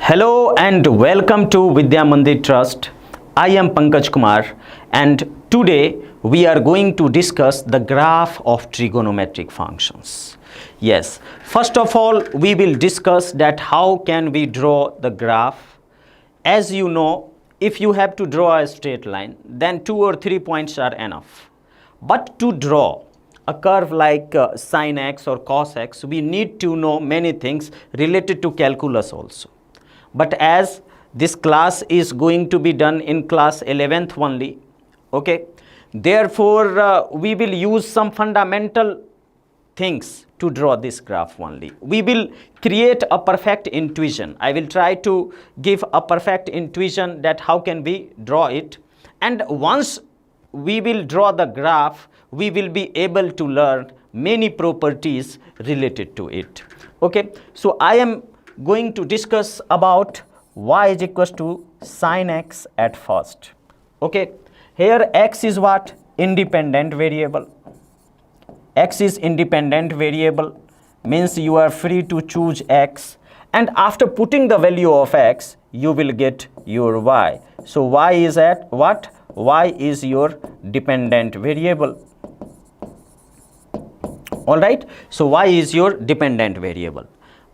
Hello and welcome to Vidya Mandir Trust. I am Pankaj Kumar and today we are going to discuss the graph of trigonometric functions. Yes, first of all we will discuss that how can we draw the graph. As you know, if you have to draw a straight line, then 2 or 3 points are enough. But to draw a curve like sin x or cos x, we need to know many things related to calculus also. But as this class is going to be done in class 11th only, okay, therefore we will use some fundamental things to draw this graph only. We will create a perfect intuition. I will try to give a perfect intuition that how can we draw it, and once we will draw the graph, we will be able to learn many properties related to it. Okay, so I am going to discuss about y is equals to sin x at first. Okay, here x is what? Independent variable. X is independent variable, means you are free to choose x, and after putting the value of x you will get your y. So y is at what? Y is your dependent variable. All right, so y is your dependent variable.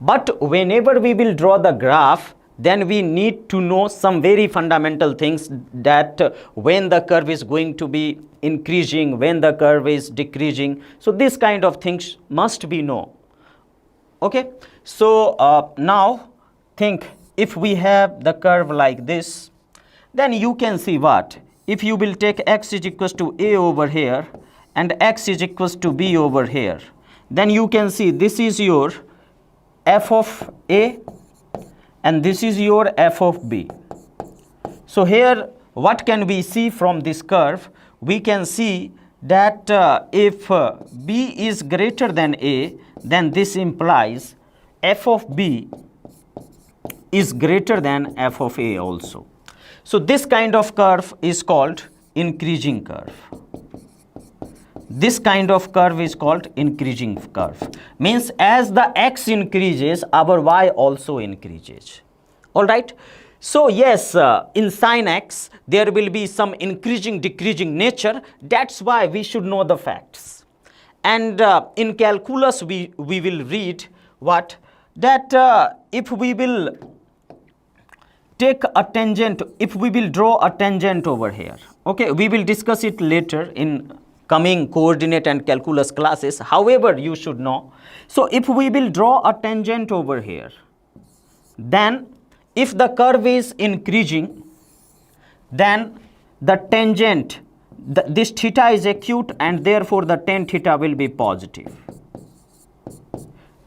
But whenever we will draw the graph, then we need to know some very fundamental things, that when the curve is going to be increasing, when the curve is decreasing. So this kind of things must be known. Okay, so now think, if we have the curve like this, then you can see what? If you will take x is equals to a over here and x is equals to b over here, then you can see this is your f of a and this is your f of b. So here what can we see from this curve? We can see that if b is greater than a, then this implies f of b is greater than f of a also. So this kind of curve is called increasing curve. This kind of curve is called increasing curve. Means as the x increases, our y also increases. All right. So yes, in sin x, there will be some increasing, decreasing nature. That's why we should know the facts. And in calculus, we will read what? That if we will take a tangent, if we will draw a tangent over here. Okay, we will discuss it later in coming coordinate and calculus classes. However, you should know. So if we will draw a tangent over here, then if the curve is increasing, then the tangent, this theta is acute and therefore the tan theta will be positive.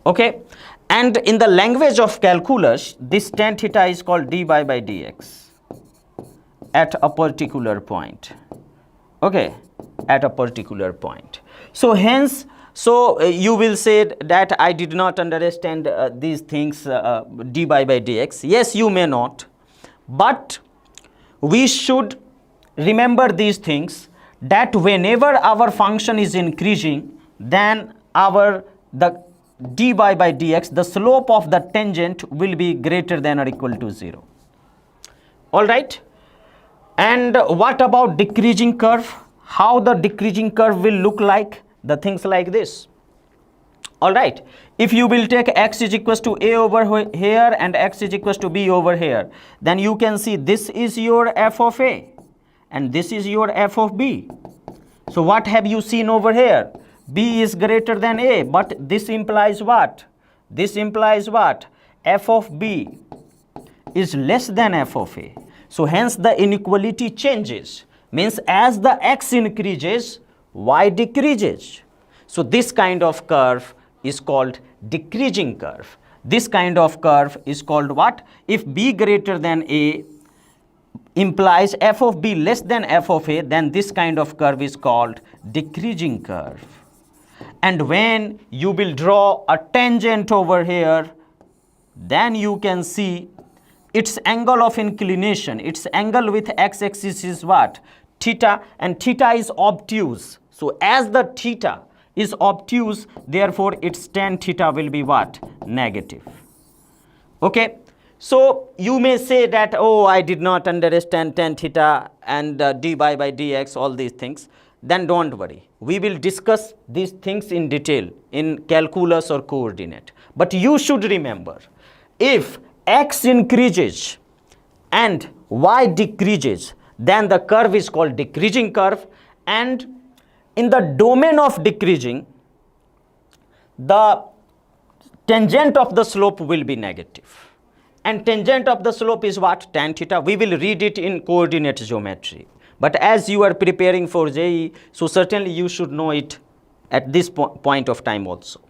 Okay, and in the language of calculus, this tan theta is called dy by dx at a particular point. Okay, at a particular point. So hence, you will say that I did not understand these things, dy by dx. Yes, you may not, but we should remember these things, that whenever our function is increasing, then the dy by dx, the slope of the tangent will be greater than or equal to 0. All right. And what about decreasing curve? How the decreasing curve will look like? The things like this. All right. If you will take x is equals to a over here and x is equals to b over here, then you can see this is your f of a and this is your f of b. So what have you seen over here? B is greater than a, but this implies what? This implies what? F of b is less than f of a. So hence the inequality changes. Means as the x increases, y decreases. So this kind of curve is called decreasing curve. This kind of curve is called what? If b greater than a implies f of b less than f of a, then this kind of curve is called decreasing curve. And when you will draw a tangent over here, then you can see its angle of inclination, its angle with x-axis is what? Theta, and theta is obtuse. So as the theta is obtuse, therefore its tan theta will be what? Negative. Okay. So you may say that, oh, I did not understand tan theta and dy by dx, all these things. Then don't worry. We will discuss these things in detail in calculus or coordinate. But you should remember, if x increases and y decreases, then the curve is called decreasing curve. And in the domain of decreasing, the tangent of the slope will be negative. And tangent of the slope is what? Tan theta. We will read it in coordinate geometry. But as you are preparing for JEE, so certainly you should know it at this point of time also.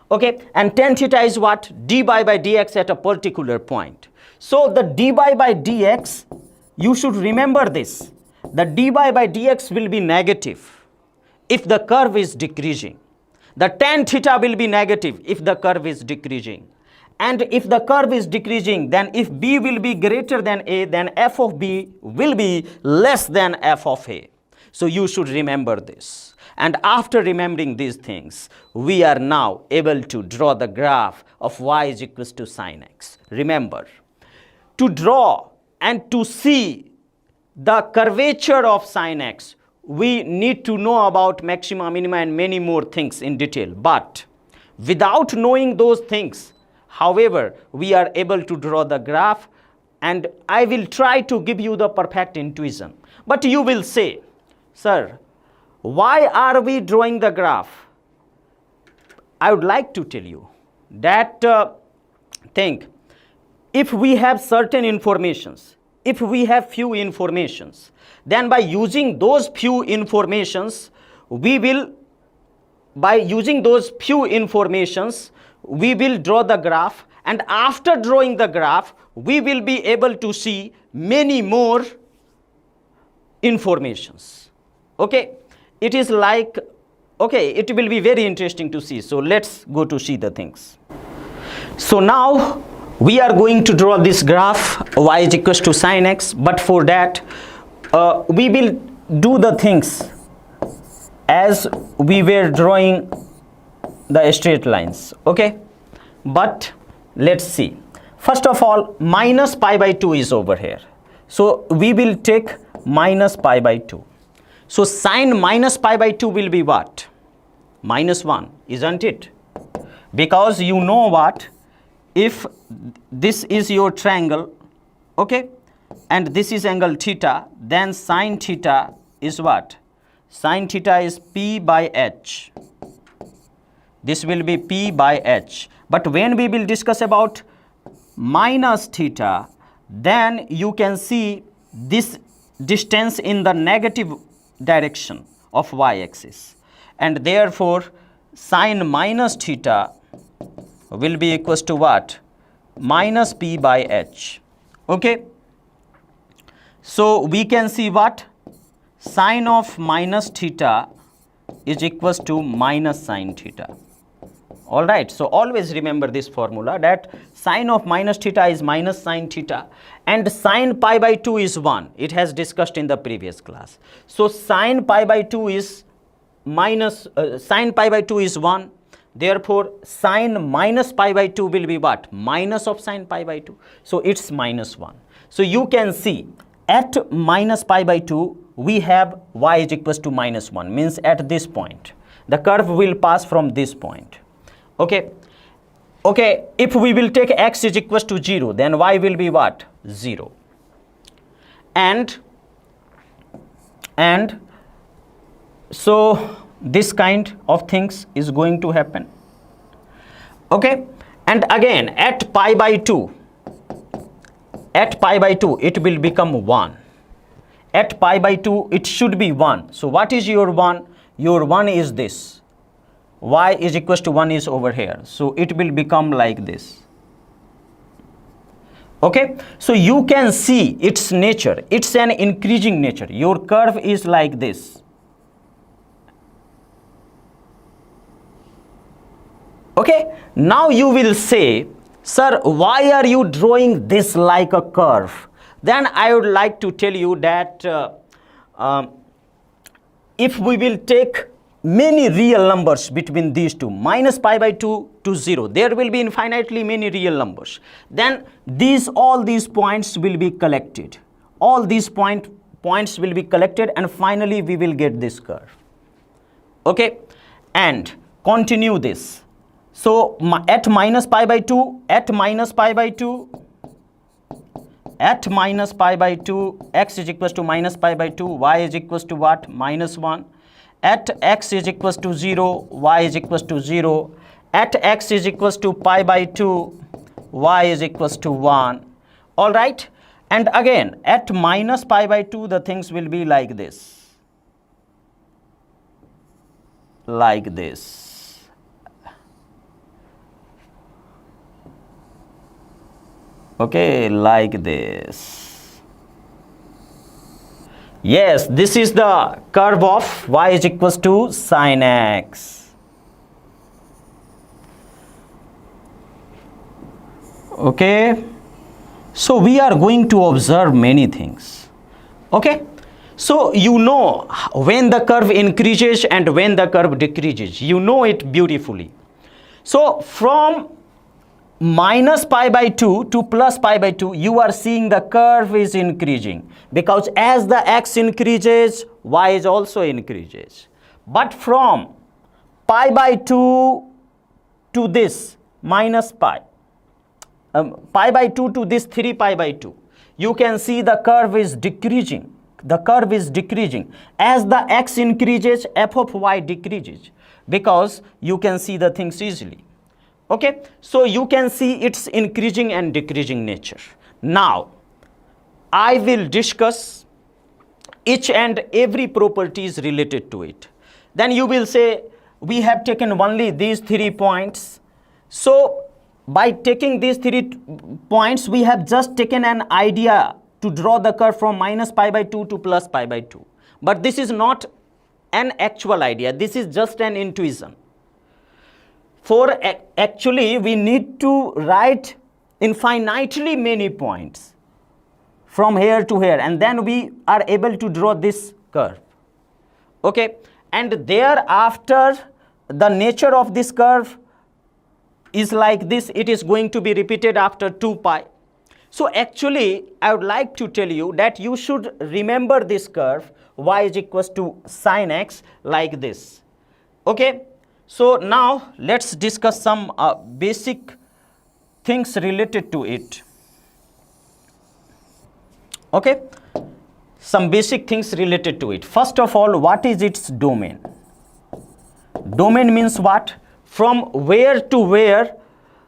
Okay, and tan theta is what? Dy by dx at a particular point. So the dy by dx, you should remember this. The dy by dx will be negative if the curve is decreasing. The tan theta will be negative if the curve is decreasing. And if the curve is decreasing, then if b will be greater than a, then f of b will be less than f of a. So you should remember this. And after remembering these things, we are now able to draw the graph of y is equals to sin x. Remember, to draw and to see the curvature of sin x, we need to know about maxima, minima and many more things in detail. But without knowing those things, however, we are able to draw the graph, and I will try to give you the perfect intuition. But you will say, sir, why are we drawing the graph? I would like to tell you that think, if we have certain informations, if we have few informations, then by using those few informations, we will draw the graph, and after drawing the graph, we will be able to see many more informations. Okay, it is like, okay, it will be very interesting to see. So let's go to see the things. So now we are going to draw this graph y is equals to sin x, but for that we will do the things as we were drawing the straight lines. Okay, but let's see. First of all, minus pi by 2 is over here, so we will take minus pi by 2. So sin minus pi by 2 will be what? Minus 1, isn't it? Because you know what, if this is your triangle, okay, and this is angle theta, then sin theta is what? Sin theta is p by h. This will be p by h. But when we will discuss about minus theta, then you can see this distance in the negative direction of y-axis, and therefore sin minus theta will be equals to what? Minus p by h. Okay, so we can see what? Sin of minus theta is equals to minus sin theta. All right, so always remember this formula, that sin of minus theta is minus sin theta, and sin pi by 2 is 1. It has discussed in the previous class. So sin pi by 2 is sin pi by 2 is 1. Therefore sin minus pi by 2 will be what? Minus of sin pi by 2. So it's minus 1. So you can see at minus pi by 2 we have y is equals to minus 1, means at this point the curve will pass from this point. Okay, if we will take x is equals to 0, then y will be what? 0. And so this kind of things is going to happen. Okay, and again at pi by 2, it will become 1. At pi by 2 it should be 1. So what is your 1? Your 1 is this. Y is equals to 1 is over here, so it will become like this. Okay, so you can see its nature. It's an increasing nature. Your curve is like this. Okay, now you will say, sir, why are you drawing this like a curve? Then I would like to tell you that if we will take many real numbers between these two, minus pi by 2 to 0. There will be infinitely many real numbers. Then all these points will be collected. All these points will be collected, and finally we will get this curve. Okay, and continue this. So at minus pi by 2, at minus pi by 2, at minus pi by 2, x is equals to minus pi by 2, y is equals to what? Minus 1. At x is equals to 0, y is equals to 0. At x is equals to pi by 2, y is equals to 1. All right. And again, at minus pi by 2, the things will be like this. Like this. Okay, like this. Yes, this is the curve of y is equals to sin x. Okay, so we are going to observe many things. Okay, so you know when the curve increases and when the curve decreases, you know it beautifully. So from minus pi by 2 to plus pi by 2, you are seeing the curve is increasing, because as the x increases, y is also increases. But from pi by 2 to this minus pi, pi by 2 to this 3 pi by 2, you can see the curve is decreasing. The curve is decreasing. As the x increases, f of y decreases, because you can see the things easily. Okay, so you can see its increasing and decreasing nature. Now, I will discuss each and every properties related to it. Then you will say, we have taken only these 3 points. So, by taking these 3 points, we have just taken an idea to draw the curve from minus pi by 2 to plus pi by 2. But this is not an actual idea. This is just an intuition. For actually, we need to write infinitely many points from here to here, and then we are able to draw this curve. Okay, and thereafter, the nature of this curve is like this. It is going to be repeated after 2 pi. So actually, I would like to tell you that you should remember this curve, y is equals to sin x, like this. Okay. So now let's discuss some basic things related to it. Okay, some basic things related to it. First of all, what is its domain? Domain means what? From where to where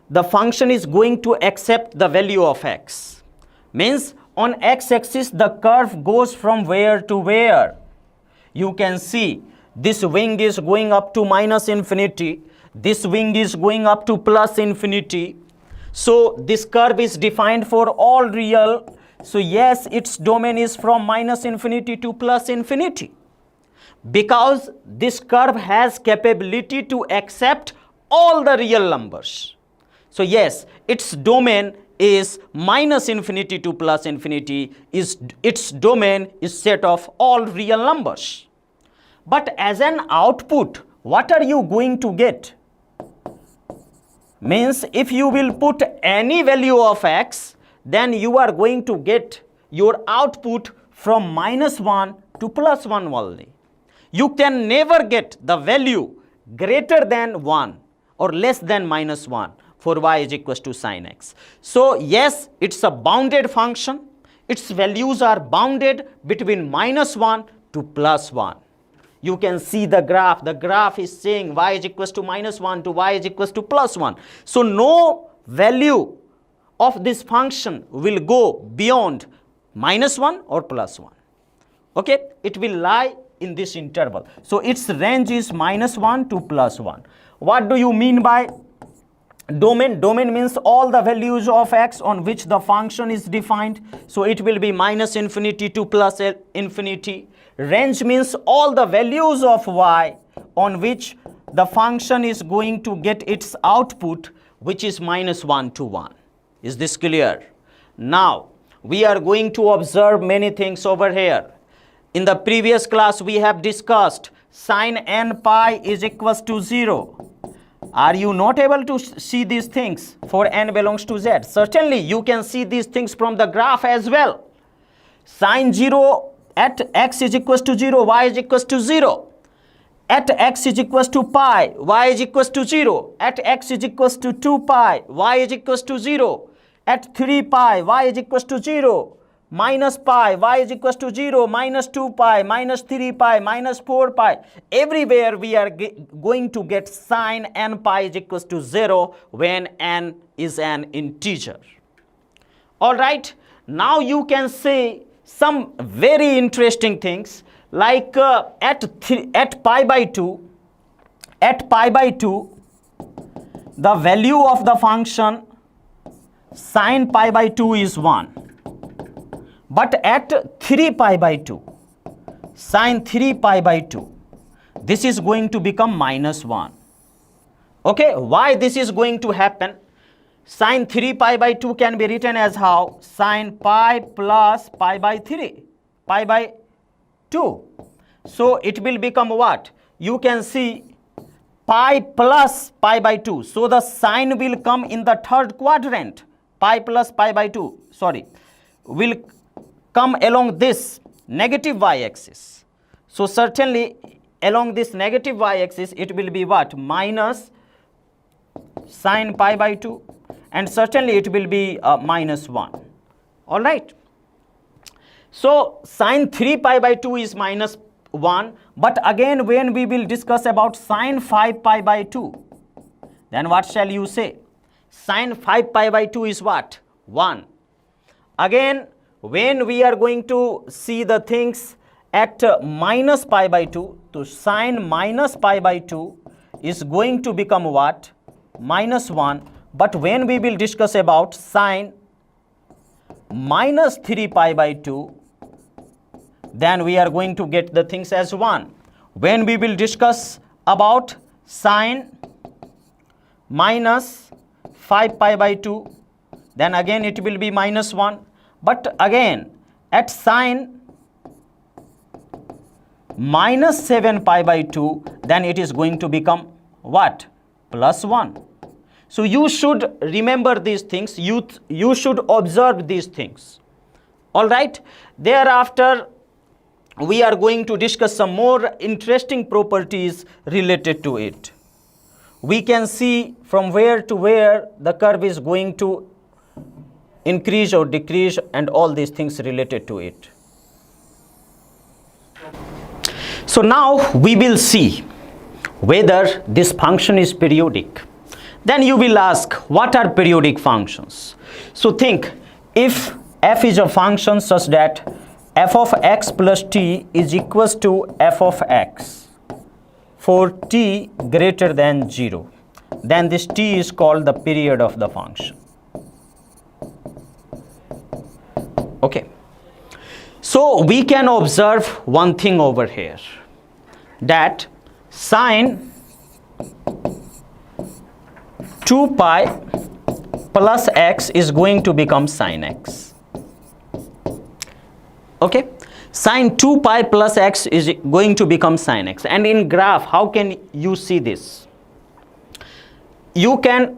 the function is going to accept the value of x. Means on x-axis the curve goes from where to where. You can see this wing is going up to minus infinity. This wing is going up to plus infinity. So this curve is defined for all real. So yes, its domain is from minus infinity to plus infinity, because this curve has capability to accept all the real numbers. So yes, its domain is minus infinity to plus infinity. Its domain is set of all real numbers. But as an output, what are you going to get? Means if you will put any value of x, then you are going to get your output from minus 1 to plus 1 only. You can never get the value greater than 1 or less than minus 1 for y is equals to sin x. So yes, it's a bounded function. Its values are bounded between minus 1 to plus 1. You can see the graph. The graph is saying y is equals to minus 1 to y is equals to plus 1. So no value of this function will go beyond minus 1 or plus 1. Okay, it will lie in this interval. So its range is minus 1 to plus 1. What do you mean by domain? Domain means all the values of x on which the function is defined. So it will be minus infinity to plus infinity. Range means all the values of y on which the function is going to get its output, which is minus 1 to 1. Is this clear? Now, we are going to observe many things over here. In the previous class, we have discussed Sine n pi is equals to 0. Are you not able to see these things for n belongs to z? Certainly you can see these things from the graph as well. Sine 0 at x is equals to 0, y is equals to 0. At x is equals to pi, y is equals to 0. At x is equals to 2 pi, y is equals to 0. At 3 pi, y is equals to 0. Minus pi, y is equals to 0. Minus 2 pi, minus 3 pi, minus 4 pi. Everywhere we are going to get sine n pi is equals to 0 when n is an integer. Alright, now you can say some very interesting things like at pi by 2, the value of the function sine pi by 2 is 1. But at 3 pi by 2, sine 3 pi by 2, this is going to become minus 1. Okay, why this is going to happen? Sine 3 pi by 2 can be written as how? Sine pi plus pi by 3, pi by 2. So it will become what? You can see pi plus pi by 2. So the sign will come in the third quadrant. Pi plus pi by 2, sorry, will come along this negative y-axis. So certainly along this negative y-axis it will be what? Minus sine pi by 2, and certainly it will be minus 1. Alright. So sine 3 pi by 2 is minus 1, but again when we will discuss about sine 5 pi by 2, then what shall you say? Sine 5 pi by 2 is what? 1. Again, when we are going to see the things at minus pi by 2, so sine minus pi by 2 is going to become what? Minus 1. But when we will discuss about sine minus 3 pi by 2, then we are going to get the things as 1. When we will discuss about sine minus 5 pi by 2, then again it will be minus 1. But again at sine minus 7 pi by 2, then it is going to become what? Plus 1. So you should remember these things, you should observe these things. Alright, thereafter we are going to discuss some more interesting properties related to it. We can see from where to where the curve is going to increase or decrease and all these things related to it. So now we will see whether this function is periodic. Then you will ask, what are periodic functions? So think, if f is a function such that f of x plus t is equals to f of x for t greater than 0, then this t is called the period of the function. Okay. So we can observe one thing over here, that sine 2 pi plus x is going to become sine x. Okay, sine 2 pi plus x is going to become sine x. And in graph, how can you see this? You can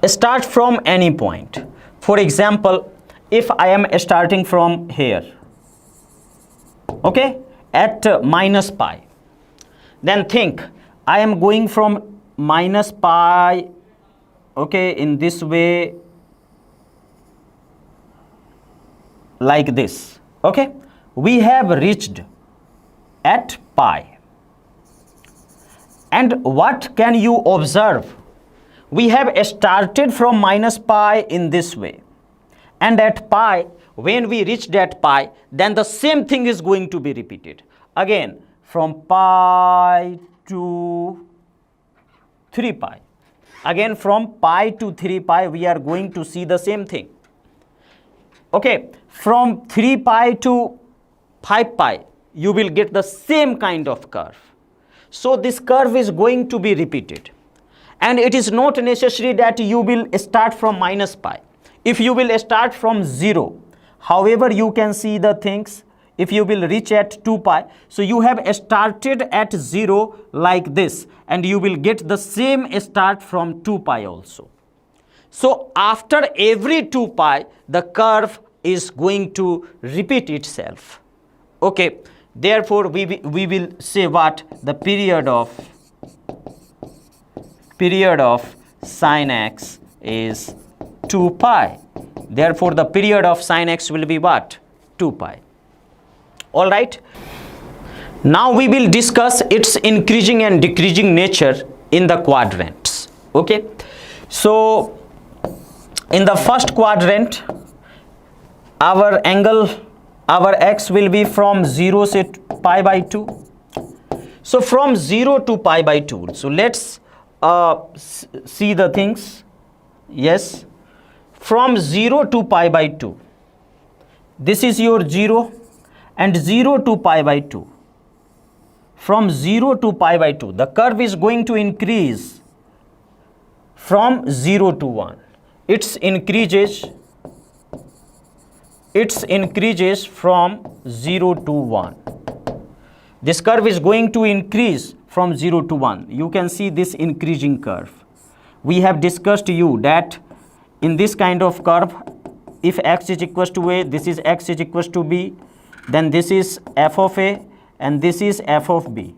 start from any point. For example, if I am starting from here, okay, at minus pi, then think I am going from minus pi, okay, in this way, like this. Okay, we have reached at pi, and what can you observe? We have started from minus pi in this way, and at pi, when we reached at pi, then the same thing is going to be repeated again from pi to 3 pi. Again from pi to 3 pi we are going to see the same thing. Okay, from 3 pi to 5 pi you will get the same kind of curve. So this curve is going to be repeated, and it is not necessary that you will start from minus pi. If you will start from 0, however you can see the things, if you will reach at 2 pi. So you have started at 0 like this, and you will get the same start from 2 pi also. So after every 2 pi, the curve is going to repeat itself. Okay, therefore we will say what? The period of sin x is 2 pi. Therefore the period of sin x will be what? 2 pi. All right. Now we will discuss its increasing and decreasing nature in the quadrants. Okay. So in the first quadrant, our angle, our x will be from 0 say pi by 2. So from 0 to pi by 2. So let's see the things. Yes. From 0 to pi by 2. This is your 0, and 0 to pi by 2. From 0 to pi by 2, the curve is going to increase from 0 to 1. It increases from 0 to 1. This curve is going to increase from 0 to 1. You can see this increasing curve. We have discussed you that in this kind of curve, if x is equals to a, this is x is equals to b, then this is f of a and this is f of b.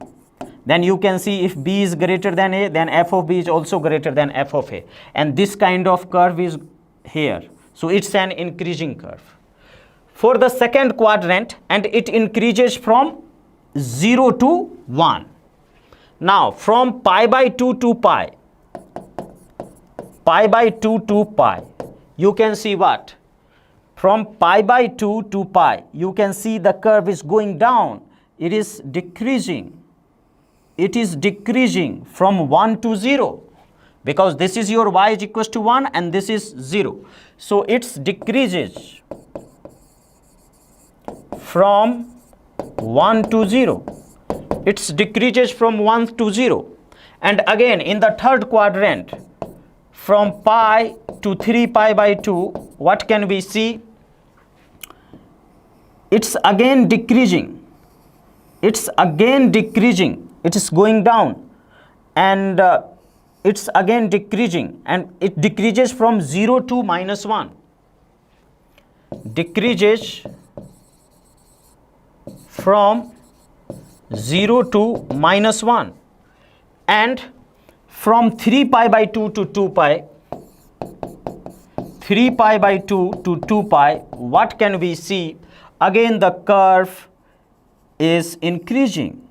Then you can see if b is greater than a, then f of b is also greater than f of a. And this kind of curve is here. So it's an increasing curve. For the second quadrant, and it increases from 0 to 1. Now from pi by 2 to pi by 2 to pi, you can see what? From pi by 2 to pi, you can see the curve is going down. It is decreasing. It is decreasing from 1 to 0, because this is your y is equals to 1 and this is 0. So it decreases from 1 to 0. It decreases from 1 to 0. And again in the third quadrant, from pi to 3 pi by 2, what can we see? It's again decreasing. It's again decreasing. It is going down, and it's again decreasing, and it decreases from 0 to minus 1. Decreases from 0 to minus 1. And from 3 pi by 2 to 2 pi, 3 pi by 2 to 2 pi, what can we see? Again the curve is increasing.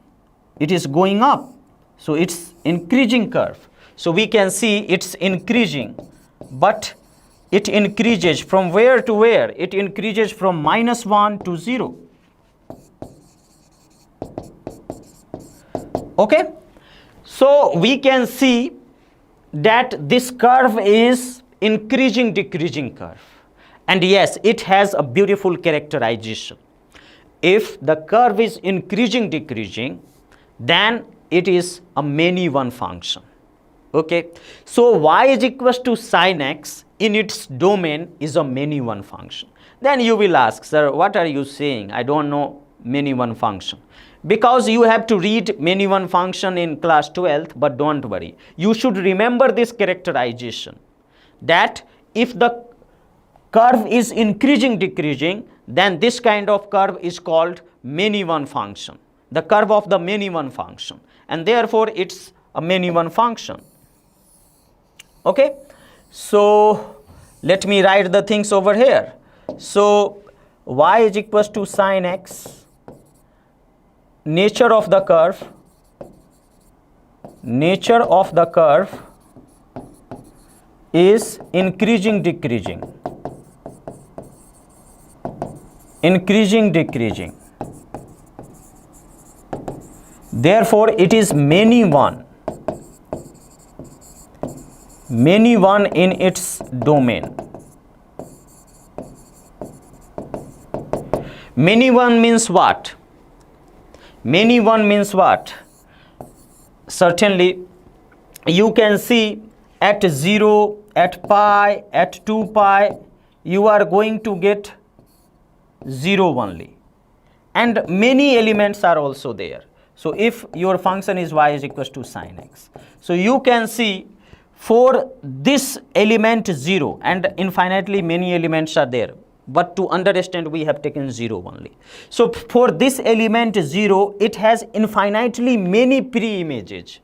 It is going up. So it's increasing curve. So we can see it's increasing, but it increases from where to where? It increases from minus 1 to 0. Okay. So we can see that this curve is increasing decreasing curve. And yes, it has a beautiful characterization. If the curve is increasing decreasing, then it is a many one function. Okay. So y is equals to sin x in its domain is a many one function. Then you will ask, sir, what are you saying? I don't know many one function. Because you have to read many one function in class 12th, but don't worry. You should remember this characterization, that if the curve is increasing decreasing, then this kind of curve is called many one function, the curve of the many one function, and therefore it's a many one function. Okay. So let me write the things over here. So y is equals to sin x. Nature of the curve is increasing decreasing, increasing decreasing. Therefore it is many one in its domain. Many one means what? Many one means what? Certainly you can see at 0, at pi, at 2 pi, you are going to get 0 only. and many elements are also there. So if your function is y is equals to sine x, so you can see for this element 0 and infinitely many elements are there, but to understand we have taken 0 only. So for this element 0, it has infinitely many pre-images.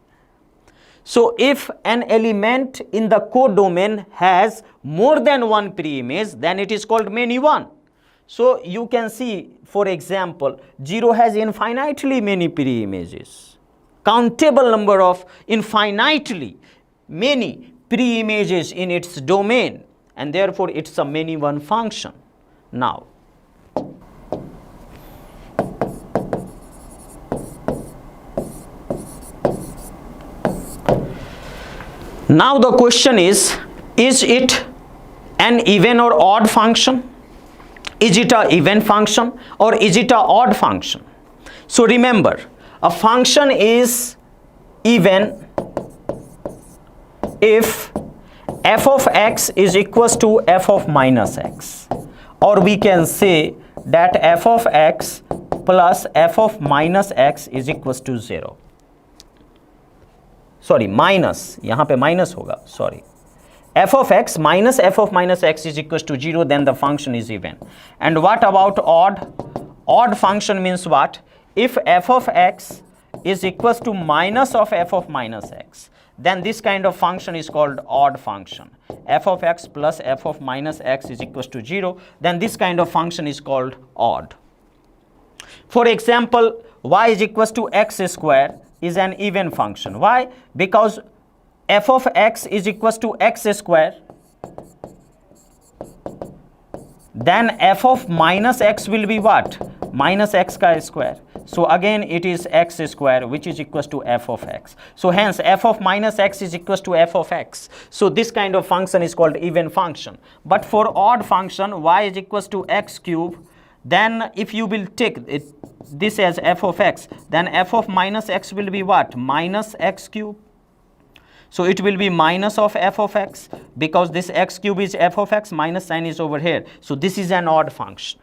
So if an element in the codomain has more than one pre-image, then it is called many one. So you can see, for example, 0 has infinitely many pre-images, countable number of infinitely many pre-images in its domain, and therefore it's a many one function. Now the question is it an even or odd function? Is it an even function or is it an odd function? So remember, a function is even if f of x is equals to f of minus x, or we can say that f of x plus f of minus x is equals to 0. Sorry, minus, यहाँ पे minus होगा, sorry. F of x minus f of minus x is equals to 0, then the function is even. And what about odd? Odd function means what? If f of x is equals to minus of f of minus x, then this kind of function is called odd function. F of x plus f of minus x is equals to 0, then this kind of function is called odd. For example, y is equals to x square is an even function. Why? Because f of x is equals to x square, then f of minus x will be what? Minus x square. So again it is x square, which is equals to f of x. So hence f of minus x is equals to f of x. So this kind of function is called even function. But for odd function, y is equals to x cube, then if you will take it, this as f of x, then f of minus x will be what? Minus x cube. So it will be minus of f of x, because this x cube is f of x, minus sign is over here. So this is an odd function.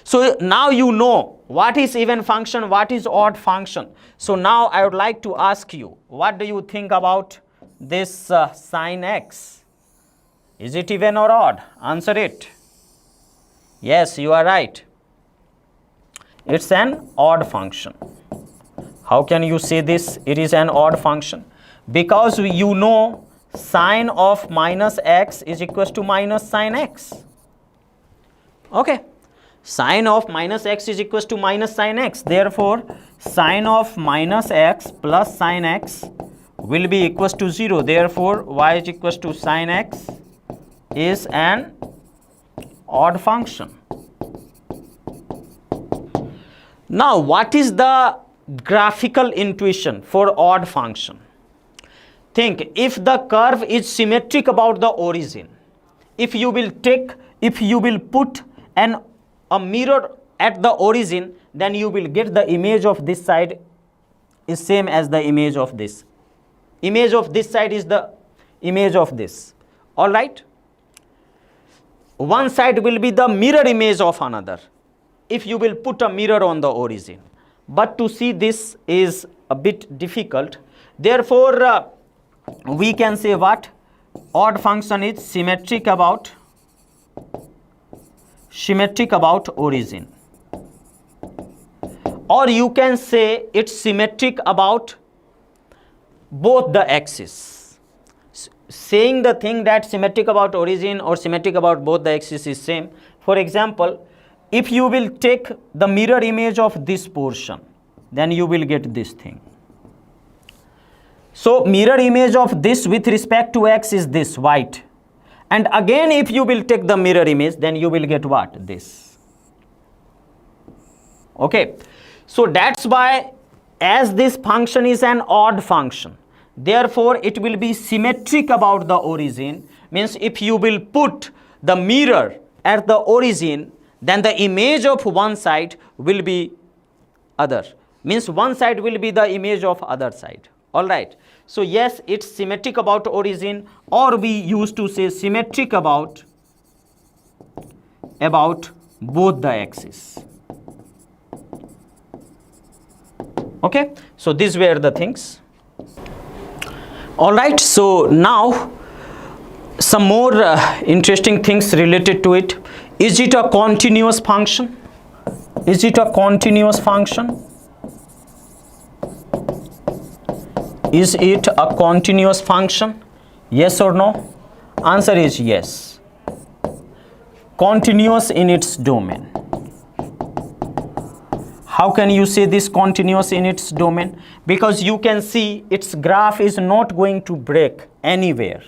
So now you know what is even function, what is odd function. So now I would like to ask you, what do you think about this sine x? Is it even or odd? Answer it. Yes, you are right. It's an odd function. How can you say this? It is an odd function. Because you know sine of minus x is equals to minus sine x. Okay. Sine of minus x is equals to minus sine x. Therefore, sine of minus x plus sine x will be equals to 0. Therefore, y is equals to sine x is an odd function. Now, what is the graphical intuition for odd function? Think, if the curve is symmetric about the origin, if you will put a mirror at the origin, then you will get the image of this side is same as the image of this. Image of this side is the image of this. All right? One side will be the mirror image of another if you will put a mirror on the origin. But to see this is a bit difficult. Therefore, we can say what? Odd function is symmetric about origin. Or you can say it's symmetric about both the axes. Saying the thing that symmetric about origin or symmetric about both the axes is same. For example, if you will take the mirror image of this portion, then you will get this thing. So mirror image of this with respect to x is this white. And again, if you will take the mirror image, then you will get what? This. Okay. So that's why, as this function is an odd function, therefore it will be symmetric about the origin. Means if you will put the mirror at the origin, then the image of one side will be other. Means one side will be the image of other side. All right. So yes, it's symmetric about origin, or we used to say symmetric about both the axes. Okay, so these were the things. All right, so now some more interesting things related to it. Is it a continuous function? Is it a continuous function? Is it a continuous function? Yes or no? Answer is yes. Continuous in its domain. How can you say this continuous in its domain? Because you can see its graph is not going to break anywhere.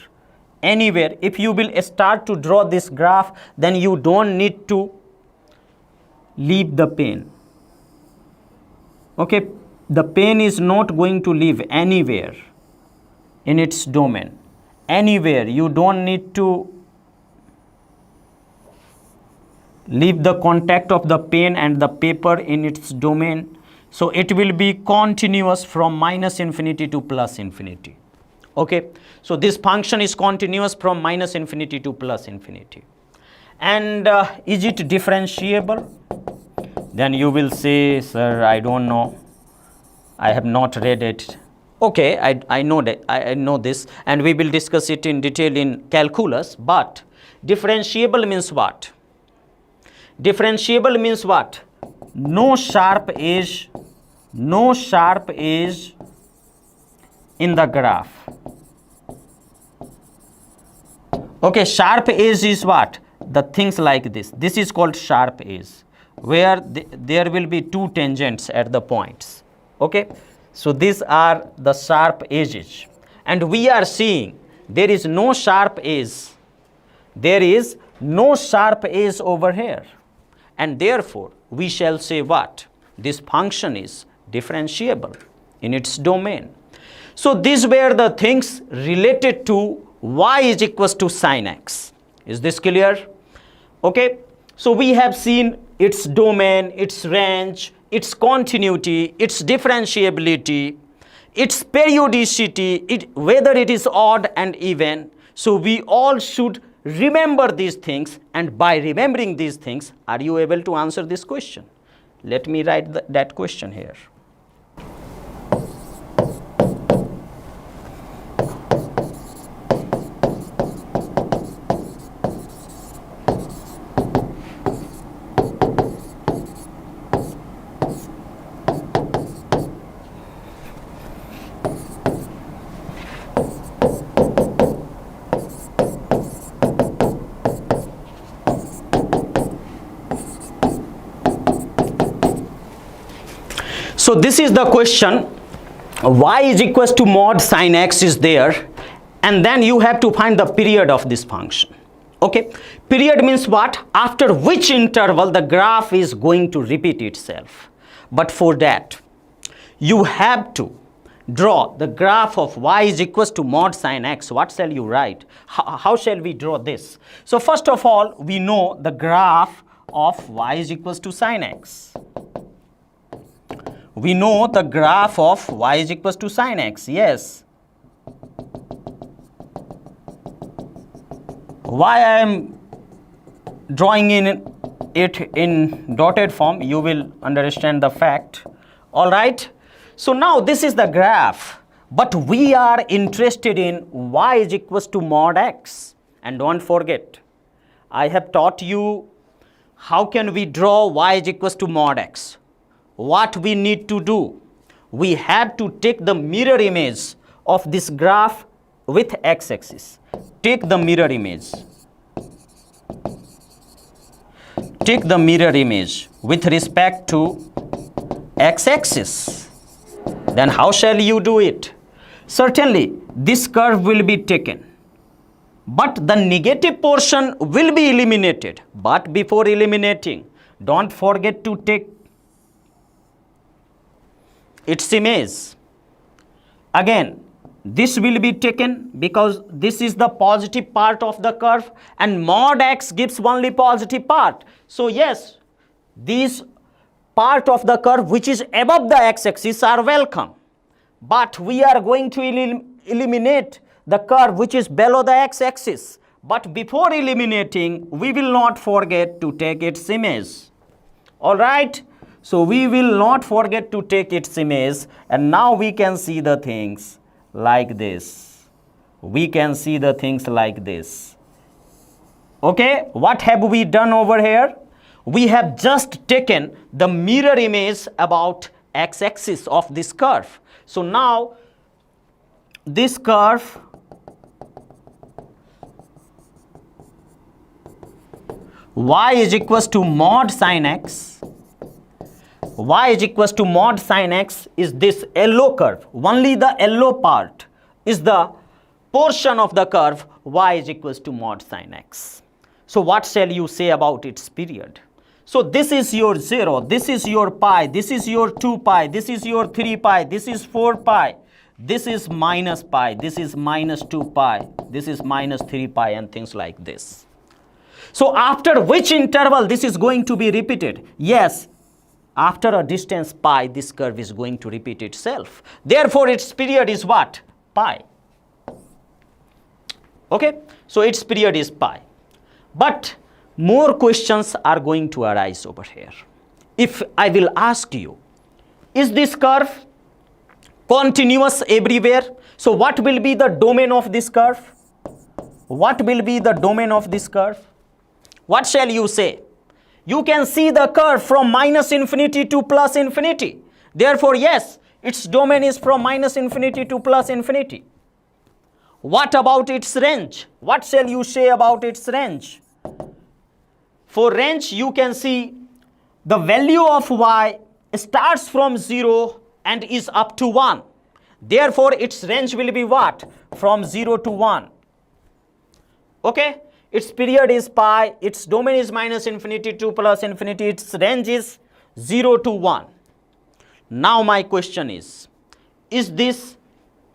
Anywhere. If you will start to draw this graph, then you don't need to leave the pen. Okay, the pen is not going to leave anywhere in its domain. Anywhere. You don't need to leave the contact of the pen and the paper in its domain. So it will be continuous from minus infinity to plus infinity. Okay, so this function is continuous from minus infinity to plus infinity. And is it differentiable? Then you will say, sir, I don't know, I have not read it. Okay, I know that, I know this, and we will discuss it in detail in calculus. But differentiable means what? Differentiable means what? No sharp edge in the graph. Okay, sharp edge is what? The things like this. This is called sharp edge, where there will be two tangents at the points. Okay, so these are the sharp edges, and we are seeing there is no sharp edge. There is no sharp edge over here. And therefore, we shall say what? This function is differentiable in its domain. So these were the things related to y is equals to sin x. Is this clear? Okay. So we have seen its domain, its range, its continuity, its differentiability, its periodicity, whether it is odd and even. So we all should remember these things, and by remembering these things, are you able to answer this question? Let me write that question here. So this is the question. Y is equals to mod sin x is there, and then you have to find the period of this function. Okay, period means what? After which interval the graph is going to repeat itself. But for that, you have to draw the graph of y is equals to mod sin x. What shall you write? How shall we draw this? So first of all, we know the graph of y is equals to sin x. We know the graph of y is equals to sin x. Yes. Why I am drawing it in dotted form, you will understand the fact. All right. So now this is the graph, but we are interested in y is equals to mod x. And don't forget, I have taught you how can we draw y is equals to mod x. What we need to do, we have to take the mirror image of this graph with x-axis. Take the mirror image. Take the mirror image with respect to x-axis. Then how shall you do it? Certainly, this curve will be taken, but the negative portion will be eliminated. But before eliminating, don't forget to take its image. Again, this will be taken because this is the positive part of the curve, and mod x gives only positive part. So yes, these part of the curve which is above the x-axis are welcome. But we are going to eliminate the curve which is below the x-axis. But before eliminating, we will not forget to take its image. All right. So we will not forget to take its image, and now we can see the things like this. We can see the things like this. Okay, what have we done over here? We have just taken the mirror image about x-axis of this curve. So now this curve y is equals to mod sin x. Y is equals to mod sin x is this yellow curve. Only the yellow part is the portion of the curve y is equals to mod sin x. So what shall you say about its period? So this is your 0, this is your pi, this is your 2 pi, this is your 3 pi, this is 4 pi, this is minus pi, this is minus 2 pi, this is minus 3 pi, and things like this. So after which interval this is going to be repeated? Yes, after a distance pi, this curve is going to repeat itself. Therefore, its period is what? Pi. Okay, so its period is pi. But more questions are going to arise over here. If I will ask you, is this curve continuous everywhere? So what will be the domain of this curve? What will be the domain of this curve? What shall you say? You can see the curve from minus infinity to plus infinity. Therefore, yes, its domain is from minus infinity to plus infinity. What about its range? What shall you say about its range? For range, you can see the value of y starts from 0 and is up to 1. Therefore, its range will be what? From 0 to 1. Okay? Its period is pi, its domain is minus infinity to plus infinity, its range is 0 to 1. Now my question is this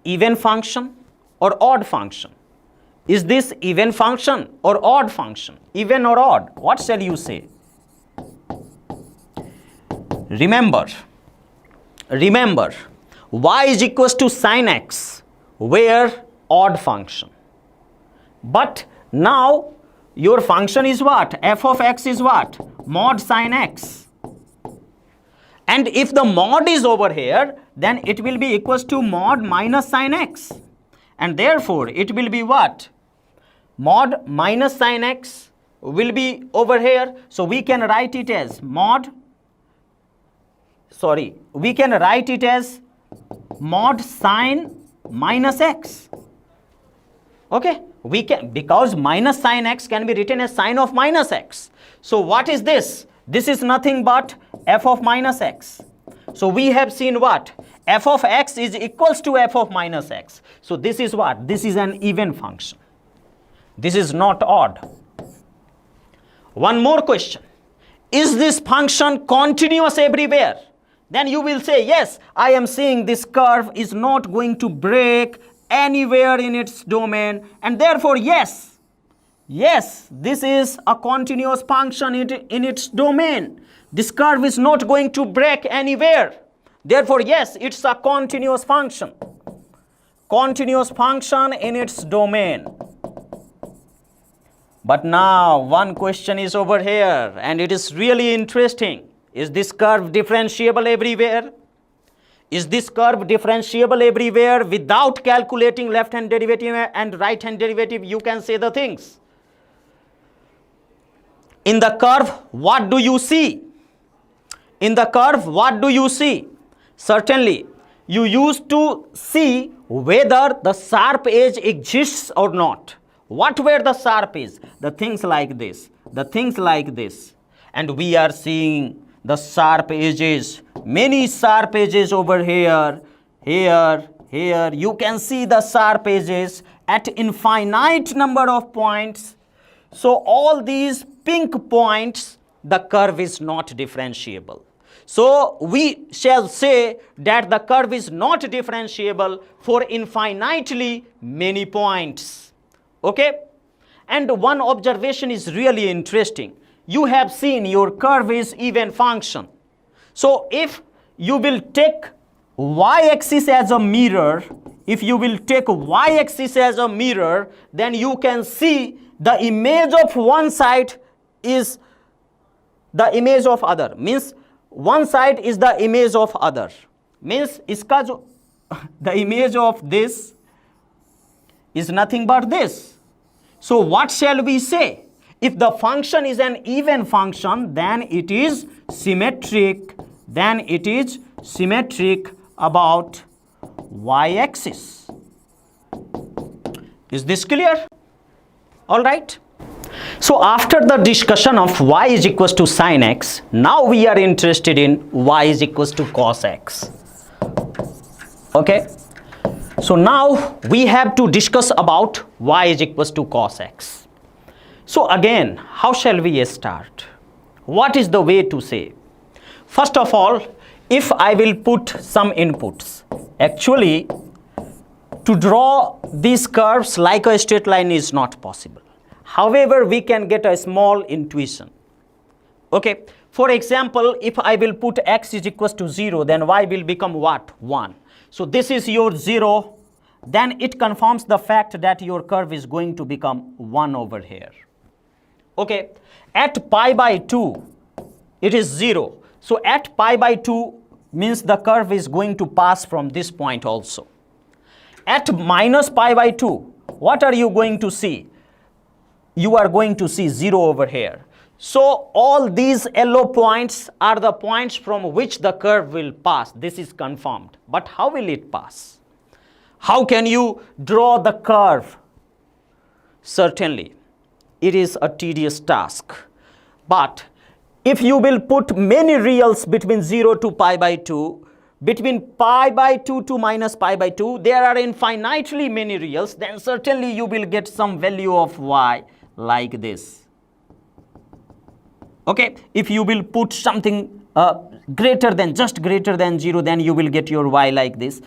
even function or odd function? Is this even function or odd function? Even or odd? What shall you say? Remember, y is equals to sin x, where odd function. But now your function is what? F of x is what? Mod sin x. And if the mod is over here, then it will be equals to mod minus sin x. And therefore, it will be what? Mod minus sin x will be over here. So we can write it as mod sin minus x. Okay, we can, because minus sin x can be written as sin of minus x. So what is this? This is nothing but f of minus x. So we have seen what? F of x is equals to f of minus x. So this is what? This is an even function. This is not odd. One more question. Is this function continuous everywhere? Then you will say, yes, I am seeing this curve is not going to break anywhere in its domain, and therefore, yes, this is a continuous function in its domain. This curve is not going to break anywhere. Therefore, yes, it's a continuous function. Continuous function in its domain. But now, one question is over here, and it is really interesting. Is this curve differentiable everywhere? Is this curve differentiable everywhere without calculating left-hand derivative and right-hand derivative? You can say the things. In the curve, what do you see? In the curve, what do you see? Certainly, you used to see whether the sharp edge exists or not. What were the sharp edges? The things like this. The things like this. And we are seeing the sharp edges. Many sharp edges over here. Here. You can see the sharp edges at infinite number of points. So all these pink points, the curve is not differentiable. So we shall say that the curve is not differentiable for infinitely many points. Okay? And one observation is really interesting. You have seen your curve is even function. So if you will take y-axis as a mirror, then you can see the image of one side is the image of other. Means one side is the image of other, means iska jo the image of this is nothing but this. So what shall we say? If the function is an even function, then it is symmetric. Then it is symmetric about y-axis. Is this clear? All right. So after the discussion of y is equals to sin x, now we are interested in y is equals to cos x. Okay. So now we have to discuss about y is equals to cos x. So again, how shall we start? What is the way to say? First of all, if I will put some inputs, actually to draw these curves like a straight line is not possible. However, we can get a small intuition. Okay, for example, if I will put x is equals to 0, then y will become what? 1. So this is your 0, then it confirms the fact that your curve is going to become 1 over here. Okay, at pi by 2, it is 0. So at pi by 2 means the curve is going to pass from this point also. At minus pi by 2, what are you going to see? You are going to see 0 over here. So all these yellow points are the points from which the curve will pass. This is confirmed. But how will it pass? How can you draw the curve? Certainly, it is a tedious task. But if you will put many reals between 0 to pi by 2, between pi by 2 to minus pi by 2, there are infinitely many reals, then certainly you will get some value of y like this. Okay, if you will put something greater than, just greater than 0, then you will get your y like this.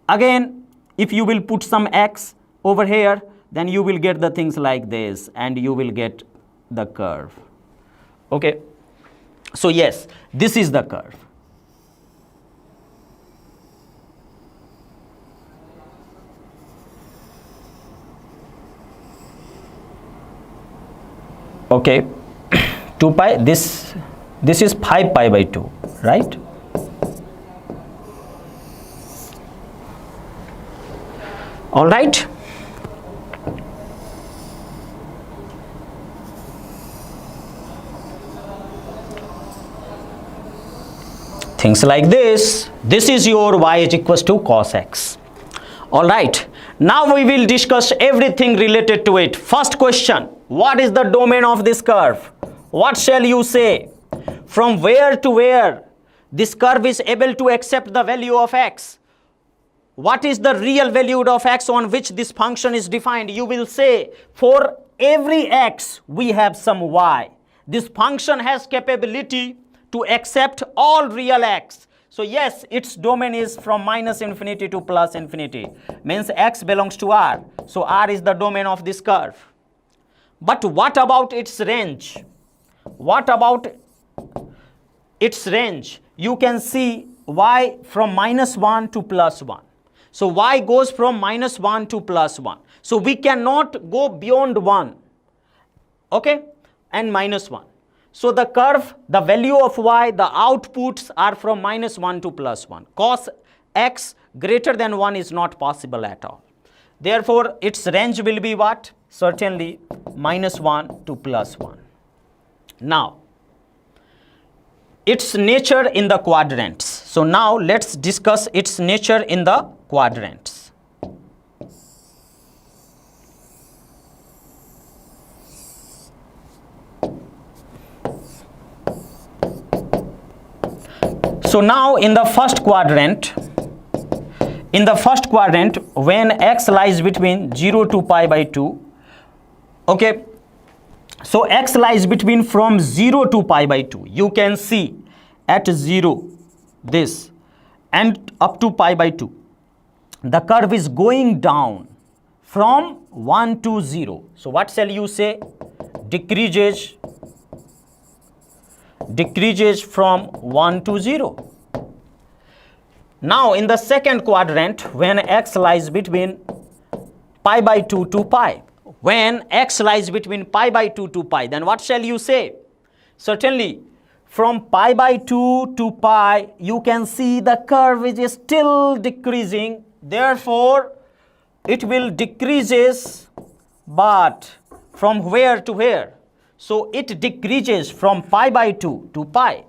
Again, if you will put some x over here, then you will get the things like this, and you will get the curve. Okay, so yes, this is the curve. Okay, 2 pi, this is 5 pi by 2, right? All right. Things like this. This is your y is equals to cos x. All right. Now we will discuss everything related to it. First question, what is the domain of this curve? What shall you say? From where to where this curve is able to accept the value of x? What is the real value of x on which this function is defined? You will say, for every x, we have some y. This function has capability to accept all real x. So yes, its domain is from minus infinity to plus infinity. Means x belongs to R. So R is the domain of this curve. But what about its range? What about its range? You can see y from minus 1 to plus 1. So y goes from minus 1 to plus 1. So we cannot go beyond 1. Okay? And minus 1. So the curve, the value of y, the outputs are from minus 1 to plus 1. Cos x greater than 1 is not possible at all. Therefore, its range will be what? Certainly minus 1 to plus 1. Now, its nature in the quadrants. So now let's discuss its nature in the quadrants. So now in the first quadrant, when x lies between 0 to pi by 2, okay, so x lies between from 0 to pi by 2. You can see at 0, this, and up to pi by 2. The curve is going down from 1 to 0. So what shall you say? Decreases from 1 to 0. Now in the second quadrant, when x lies between pi by 2 to pi, when x lies between pi by 2 to pi, then what shall you say? Certainly from pi by 2 to pi, you can see the curve is still decreasing. Therefore, it will decreases, but from where to where? So it decreases from pi by 2 to pi.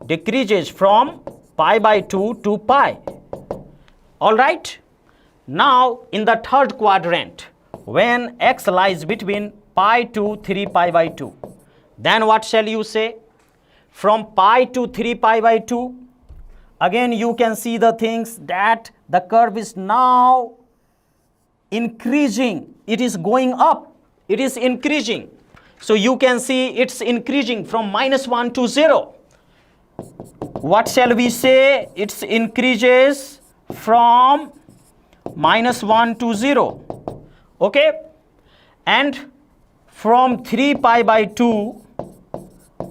Decreases from pi by 2 to pi. All right. Now in the third quadrant, when x lies between pi to 3 pi by 2, then what shall you say? From pi to 3 pi by 2, again you can see the things that the curve is now increasing. It is going up. It is increasing. So you can see it's increasing from -1 to 0. What shall we say? It increases from -1 to 0. Okay? And from 3 pi by 2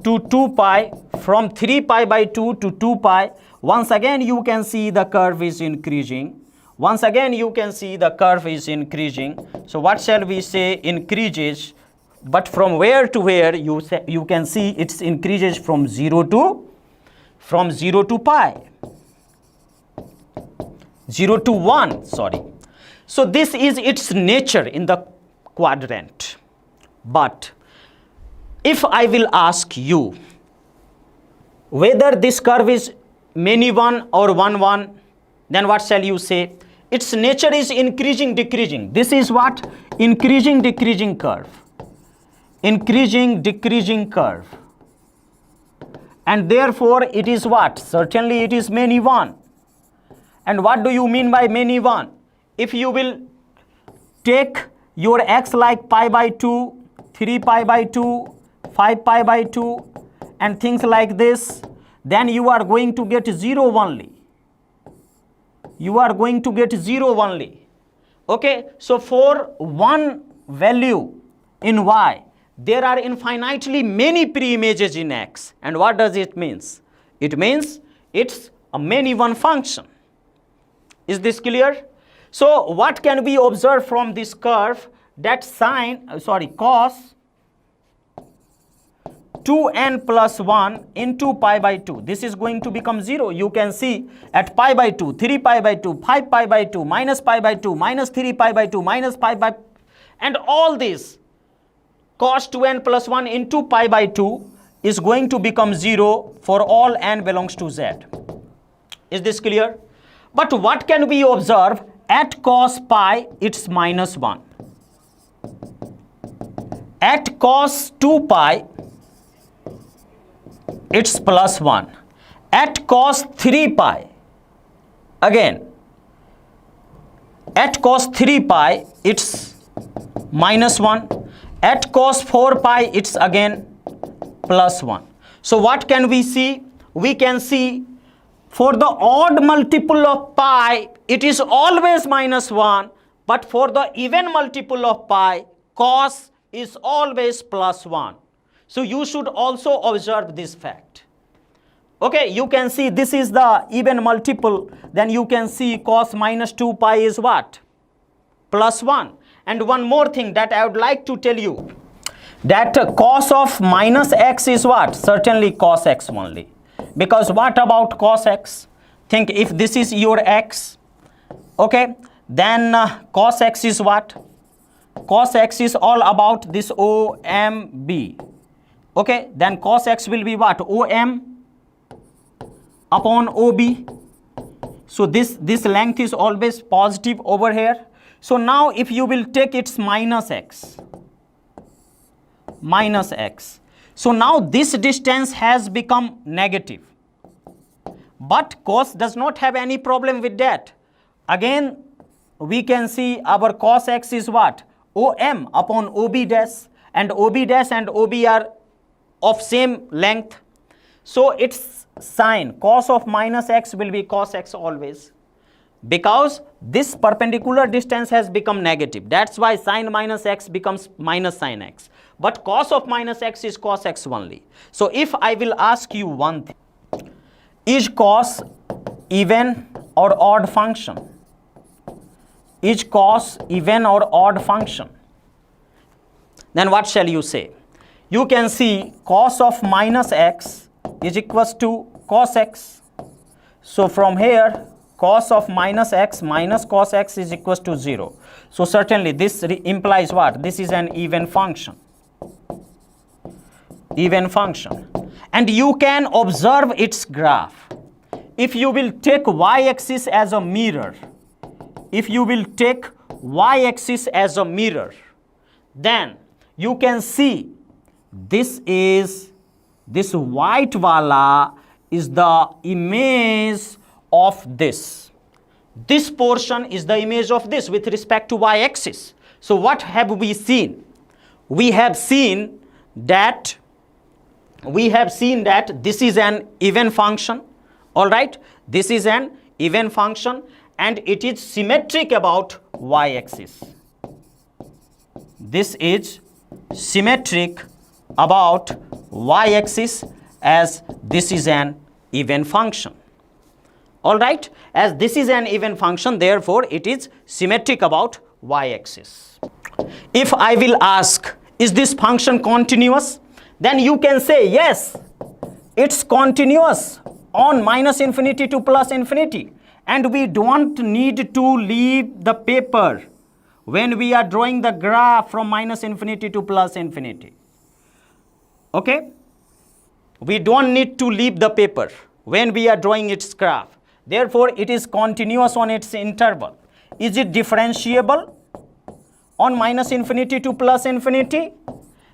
to 2 pi, from 3 pi by 2 to 2 pi, once again you can see the curve is increasing. Once again you can see the curve is increasing. So what shall we say? Increases, but from where to where? You can see it increases from 0 to pi. 0 to 1, sorry. So this is its nature in the quadrant. But if I will ask you whether this curve is many 1 or 1 1, then what shall you say? Its nature is increasing, decreasing. This is what? Increasing, decreasing curve. Increasing, decreasing curve. And therefore it is what? Certainly it is many 1. And what do you mean by many 1? If you will take your x like pi by 2, 3 pi by 2, 5 pi by 2 and things like this, then you are going to get 0 only. You are going to get 0 only. Okay, so for one value in y, there are infinitely many pre-images in x. And what does it mean? It means it's a many 1 function. Is this clear? So what can we observe from this curve? That cos 2n plus 1 into pi by 2. This is going to become 0. You can see at pi by 2, 3 pi by 2, 5 pi by 2, minus pi by 2, minus 3 pi by 2, minus pi by, and all this cos 2n plus 1 into pi by 2 is going to become 0 for all n belongs to z. Is this clear? But what can we observe? At cos pi, it's minus 1. At cos 2 pi, it's plus 1. At cos 3 pi, again, at cos 3 pi, it's minus 1. At cos 4 pi, it's again plus 1. So what can we see? We can see for the odd multiple of pi, it is always minus 1. But for the even multiple of pi, cos is always plus 1. So you should also observe this fact. Okay, you can see this is the even multiple. Then you can see cos minus 2 pi is what? Plus 1. And one more thing that I would like to tell you, that cos of minus x is what? Certainly cos x only. Because what about cos x? Think if this is your x, okay, then cos x is what? Cos x is all about this OMB. Okay, then cos x will be what? OM upon OB. So this length is always positive over here. So now if you will take its minus x. So now this distance has become negative. But cos does not have any problem with that. Again, we can see our cos x is what? OM upon OB dash. And OB dash and OB are of same length. So its sign cos of minus x will be cos x always. Because this perpendicular distance has become negative. That's why sin minus x becomes minus sin x. But cos of minus x is cos x only. So if I will ask you one thing, is cos even or odd function? Is cos even or odd function? Then what shall you say? you can see cos of minus x is equals to cos x. So from here, cos of minus x minus cos x is equals to 0. So certainly this implies what? This is an even function. Even function. And you can observe its graph. If you will take y-axis as a mirror, if you will take y-axis as a mirror, then you can see this white wala is the image of this. This portion is the image of this with respect to y-axis. So what have we seen? We have seen that this is an even function. All right, this is an even function and it is symmetric about y-axis. This is symmetric about y-axis as this is an even function. All right, as this is an even function, therefore it is symmetric about y-axis. If I will ask, is this function continuous? Then you can say yes, it's continuous on minus infinity to plus infinity, and we don't need to leave the paper when we are drawing the graph from minus infinity to plus infinity. Okay, we don't need to leave the paper when we are drawing its graph. Therefore it is continuous on its interval. Is it differentiable on minus infinity to plus infinity?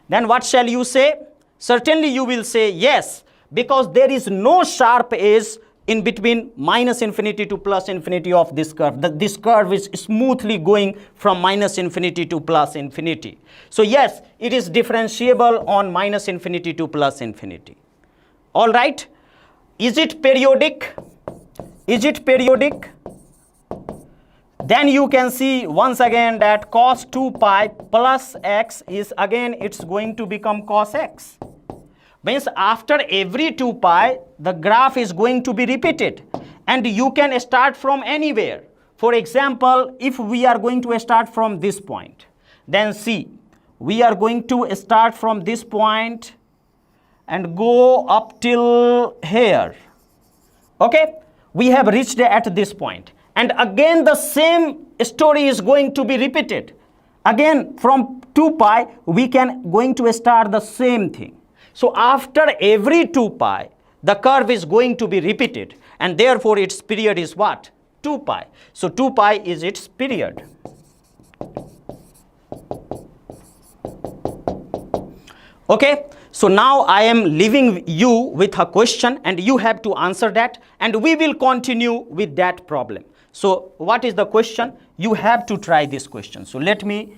Then what shall you say? Certainly you will say yes, because there is no sharp edge in between minus infinity to plus infinity of this curve. This curve is smoothly going from minus infinity to plus infinity. So yes, it is differentiable on minus infinity to plus infinity. All right. Is it periodic? Is it periodic? Then you can see once again that cos 2 pi plus x is again it's going to become cos x. Means after every 2 pi the graph is going to be repeated and you can start from anywhere. For example, if we are going to start from this point, then see, we are going to start from this point and go up till here. Okay, we have reached at this point and again the same story is going to be repeated. Again from 2 pi we can going to start the same thing. So after every 2 pi, the curve is going to be repeated and therefore its period is what? 2 pi. So 2 pi is its period. Okay, so now I am leaving you with a question and you have to answer that and we will continue with that problem. So what is the question? You have to try this question. So let me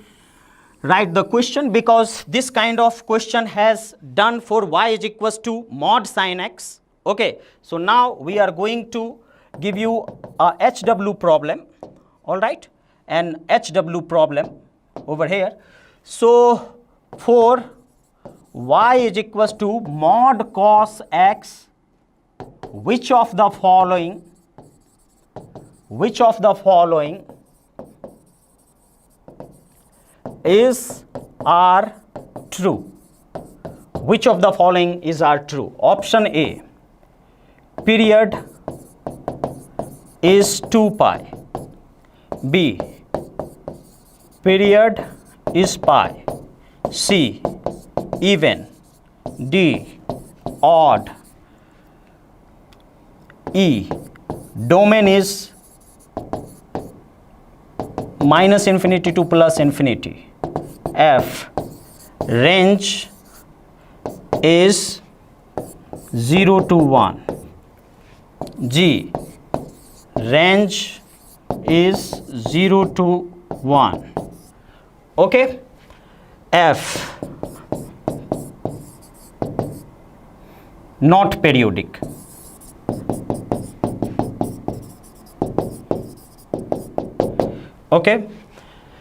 write the question, because this kind of question has done for y is equals to mod sin x. Okay, so now we are going to give you a HW problem. All right, an HW problem over here. So for y is equals to mod cos x, which of the following is are true? Which of the following is are true? Option A, period is 2 pi. B, period is pi. C, even. D, odd. E, domain is minus infinity to plus infinity. F, range is 0 to 1. G, range is 0 to 1. Okay. F, not periodic. Okay,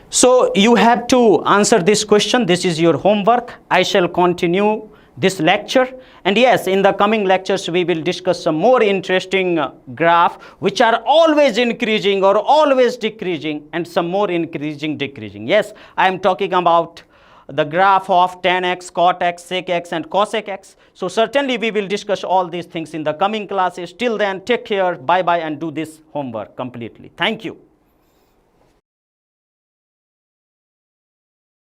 so you have to answer this question. This is your homework. I shall continue this lecture, and yes, in the coming lectures we will discuss some more interesting graph which are always increasing or always decreasing, and some more increasing decreasing. Yes, I am talking about the graph of tan x, cot x, sec x and cosec x. So certainly we will discuss all these things in the coming classes. Till then, take care, bye bye, and do this homework completely. Thank you.